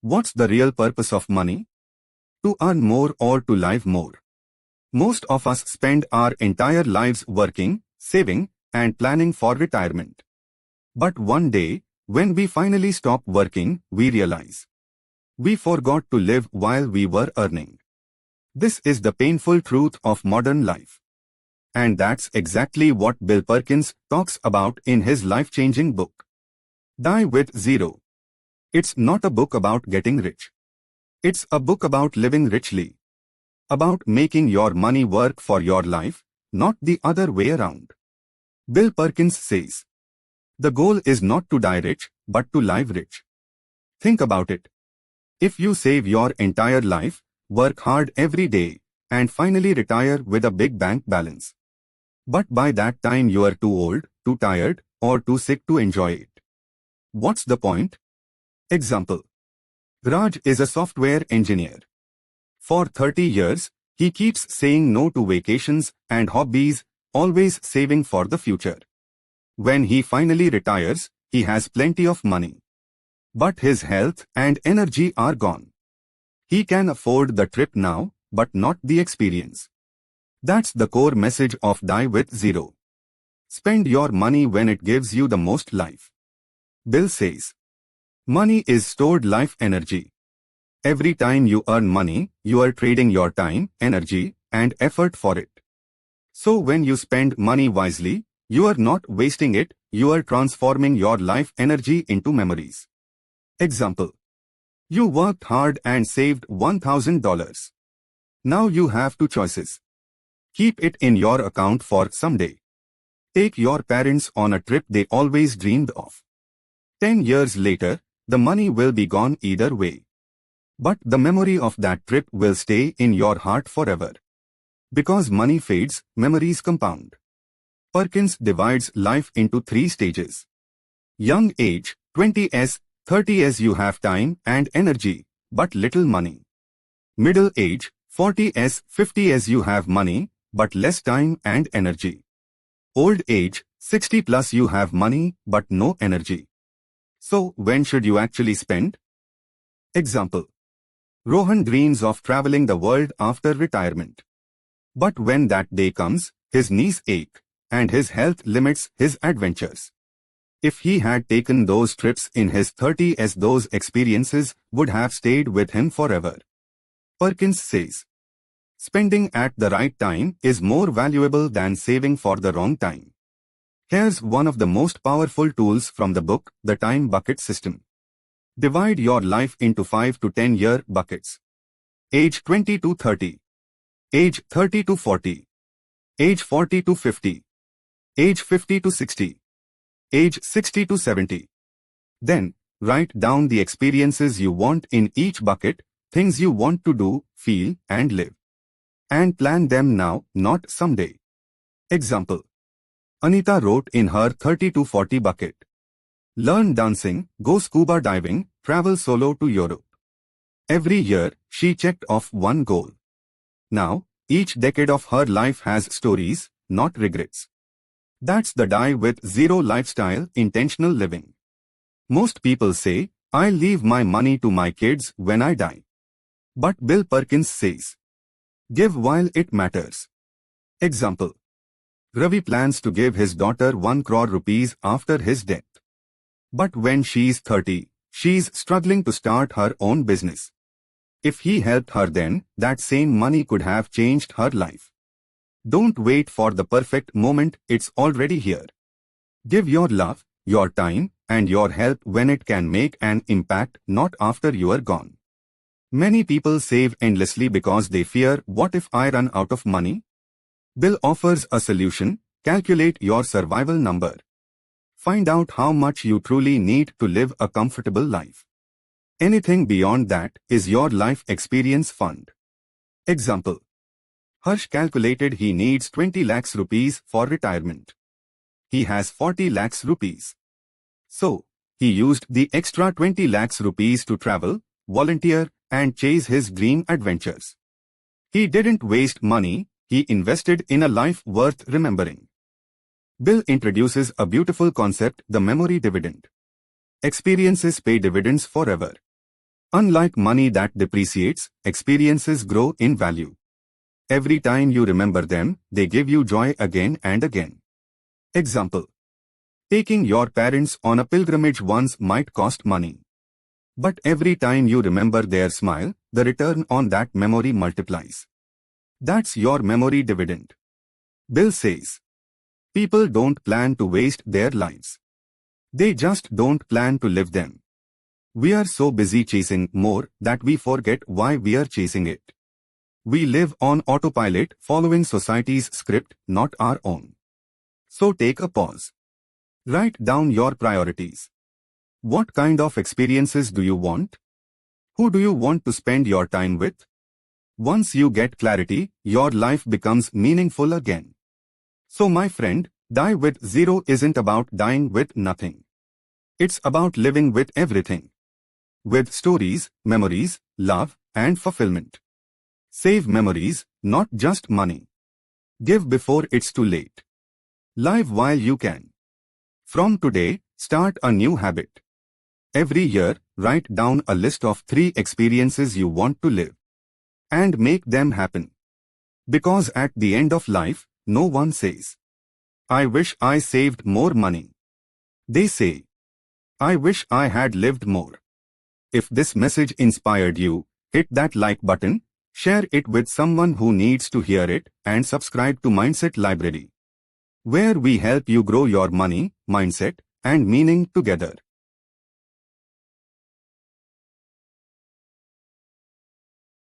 What's the real purpose of money? To earn more or to live more? Most of us spend our entire lives working, saving, and planning for retirement. But one day, when we finally stop working, we realize we forgot to live while we were earning. This is the painful truth of modern life. And that's exactly what Bill Perkins talks about in his life-changing book, Die with Zero. It's not a book about getting rich. It's a book about living richly. About making your money work for your life, not the other way around. Bill Perkins says, the goal is not to die rich, but to live rich. Think about it. If you save your entire life, work hard every day, and finally retire with a big bank balance, but by that time you are too old, too tired, or too sick to enjoy it, what's the point? Example. Raj is a software engineer. For 30 years, he keeps saying no to vacations and hobbies, always saving for the future. When he finally retires, he has plenty of money. But his health and energy are gone. He can afford the trip now, but not the experience. That's the core message of Die with Zero. Spend your money when it gives you the most life. Bill says, money is stored life energy. Every time you earn money, you are trading your time, energy, and effort for it. So when you spend money wisely, you are not wasting it, you are transforming your life energy into memories. Example. You worked hard and saved $1,000. Now you have two choices. Keep it in your account for someday. Take your parents on a trip they always dreamed of. 10 years later, the money will be gone either way. But the memory of that trip will stay in your heart forever. Because money fades, memories compound. Perkins divides life into 3 stages. Young age, 20s, 30s you have time and energy, but little money. Middle age, 40s, 50s you have money, but less time and energy. Old age, 60 plus you have money, but no energy. So when should you actually spend? Example. Rohan dreams of traveling the world after retirement. But when that day comes, his knees ache, and his health limits his adventures. If he had taken those trips in his 30s, those experiences would have stayed with him forever. Perkins says, spending at the right time is more valuable than saving for the wrong time. Here's one of the most powerful tools from the book, the time bucket system. Divide your life into 5 to 10 year buckets. Age 20 to 30. Age 30 to 40. Age 40 to 50. Age 50 to 60. Age 60 to 70. Then, write down the experiences you want in each bucket, things you want to do, feel, and live. And plan them now, not someday. Example. Anita wrote in her 30 to 40 bucket. Learn dancing, go scuba diving, travel solo to Europe. Every year, she checked off one goal. Now, each decade of her life has stories, not regrets. That's the Die with Zero lifestyle, intentional living. Most people say, I'll leave my money to my kids when I die. But Bill Perkins says, give while it matters. Example. Ravi plans to give his daughter 1 crore rupees after his death. But when she's 30, she's struggling to start her own business. If he helped her then, that same money could have changed her life. Don't wait for the perfect moment, it's already here. Give your love, your time, and your help when it can make an impact, not after you are gone. Many people save endlessly because they fear, what if I run out of money? Bill offers a solution. Calculate your survival number. Find out how much you truly need to live a comfortable life. Anything beyond that is your life experience fund. Example. Harsh calculated he needs 20 lakhs rupees for retirement. He has 40 lakhs rupees. So, he used the extra 20 lakhs rupees to travel, volunteer, and chase his dream adventures. He didn't waste money, he invested in a life worth remembering. Bill introduces a beautiful concept, the memory dividend. Experiences pay dividends forever. Unlike money that depreciates, experiences grow in value. Every time you remember them, they give you joy again and again. Example. Taking your parents on a pilgrimage once might cost money. But every time you remember their smile, the return on that memory multiplies. That's your memory dividend. Bill says, people don't plan to waste their lives. They just don't plan to live them. We are so busy chasing more that we forget why we are chasing it. We live on autopilot following society's script, not our own. So take a pause. Write down your priorities. What kind of experiences do you want? Who do you want to spend your time with? Once you get clarity, your life becomes meaningful again. So my friend, die with zero isn't about dying with nothing. It's about living with everything. With stories, memories, love, and fulfillment. Save memories, not just money. Give before it's too late. Live while you can. From today, start a new habit. Every year, write down a list of 3 experiences you want to live. And make them happen. Because at the end of life, no one says, I wish I saved more money. They say, I wish I had lived more. If this message inspired you, hit that like button, share it with someone who needs to hear it, and subscribe to Mindset Library, where we help you grow your money, mindset, and meaning together.